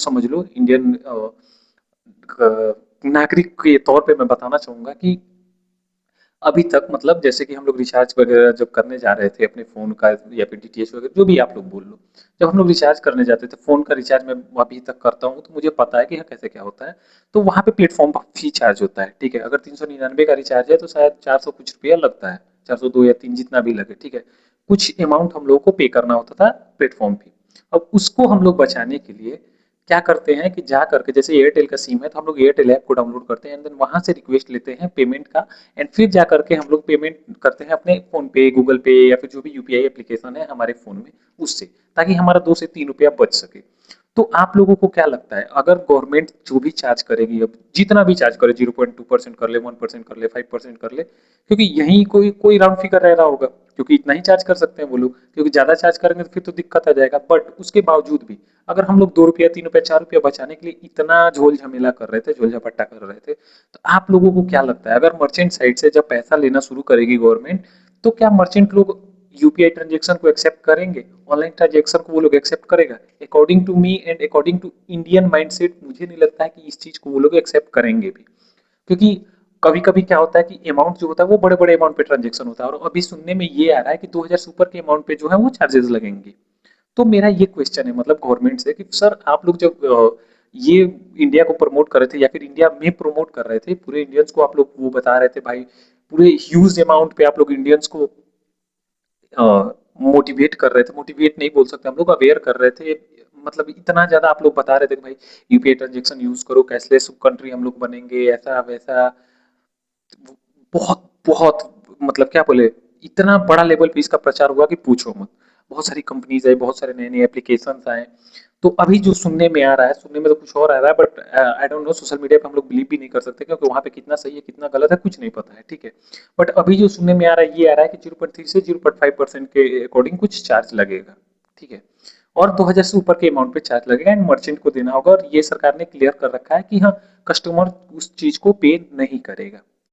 समझ लो इंडियन नागरिक के तौर पे मैं बताना चाहूंगा कि अभी तक मतलब जैसे कि हम लोग रिचार्ज वगैरह जब करने जा रहे थे अपने फ़ोन का या फिर डीटीएच वगैरह जो भी आप लोग बोल लो। जब हम लोग रिचार्ज करने जाते थे फ़ोन का रिचार्ज मैं अभी तक करता हूँ तो मुझे पता है कि हाँ, कैसे क्या होता है। तो वहाँ पे प्लेटफ़ॉर्म फी चार्ज होता है, ठीक है? अगर 399 का रिचार्ज है तो शायद 400 कुछ रुपया लगता है, 402 या 3 जितना भी लगे, ठीक है? कुछ अमाउंट हम लोगों को पे करना होता था प्लेटफ़ॉर्म फी। अब उसको हम लोग बचाने के लिए क्या करते हैं कि जा करके जैसे एयरटेल का सिम है तो हम लोग एयरटेल ऐप को डाउनलोड करते हैं एंड देन वहां से रिक्वेस्ट लेते हैं पेमेंट का एंड फिर जा करके हम लोग पेमेंट करते हैं अपने फोन पे गूगल पे या फिर जो भी यूपीआई एप्लीकेशन है हमारे फोन में उससे, ताकि हमारा 2 से 3 रुपया बच सके। तो आप लोगों को क्या लगता है अगर गवर्नमेंट जो भी चार्ज करेगी, अब जितना भी चार्ज करे 0.2% कर ले, 1% कर ले, 5% कर ले, क्योंकि यही कोई कोई राउंड फिगर रह रहा होगा, क्योंकि इतना ही चार्ज कर सकते हैं वो लोग, क्योंकि ज्यादा चार्ज करेंगे तो फिर तो दिक्कत आ जाएगा। बट उसके बावजूद भी अगर हम लोग 2 रुपया 3 रुपया 4 रुपया बचाने के लिए इतना झोल झमेला कर रहे थे, झोल झपट्टा कर रहे थे, तो आप लोगों को क्या लगता है अगर मर्चेंट साइड से जब पैसा लेना शुरू करेगी गवर्नमेंट, तो क्या मर्चेंट लोग यूपीआई ट्रांजेक्शन को एक्सेप्ट करेंगे, ऑनलाइन ट्रांजेक्शन को वो लोग एक्सेप्ट करेगा? According to me and according to Indian mindset मुझे नहीं लगता है कि इस चीज को वो लोग एक्सेप्ट करेंगे भी, क्योंकि कभी कभी क्या होता है कि अमाउंट जो होता है वो बड़े बड़े अमाउंट पे ट्रांजेक्शन होता है और अभी सुनने में ये आ रहा है कि 2000 सुपर के अमाउंट पे जो है वो चार्जेस लगेंगे। तो मेरा ये क्वेश्चन है मतलब गवर्नमेंट से कि सर आप लोग जब ये इंडिया को प्रमोट कर रहे थे या फिर इंडिया में प्रमोट कर रहे थे पूरे इंडियंस को, आप लोग वो बता रहे थे भाई पूरे ह्यूज अमाउंट पे आप लोग इंडियंस को मोटिवेट कर रहे थे, मोटिवेट नहीं बोल सकते हम लोग, अवेयर कर रहे थे, मतलब इतना ज्यादा आप लोग बता रहे थे कि भाई यूपीआई ट्रांजेक्शन यूज करो, कैशलेस कंट्री हम लोग बनेंगे, ऐसा वैसा। बहुत बहुत मतलब क्या बोले, इतना बड़ा लेवल पे इसका प्रचार हुआ कि पूछो मत। बहुत सारी कंपनीज आई, बहुत सारे नए नए एप्लीकेशन आए। तो अभी जो सुनने में आ रहा है, सुनने में तो कुछ और आ रहा है, but I don't know, social media पे हम लोग बिलीव भी नहीं कर सकते क्योंकि वहां पे कितना सही है कितना गलत है कुछ नहीं पता है, ठीक है? बट अभी जो सुनने में आ रहा है ये आ रहा है कि 0.3 से 0.5% के अकॉर्डिंग कुछ चार्ज लगेगा, ठीक है? और 2000 से ऊपर के अमाउंट पे चार्ज लगेगा एंड मर्चेंट को देना होगा, और ये सरकार ने क्लियर कर रखा है कि हाँ, कस्टमर उस चीज को पे नहीं करेगा।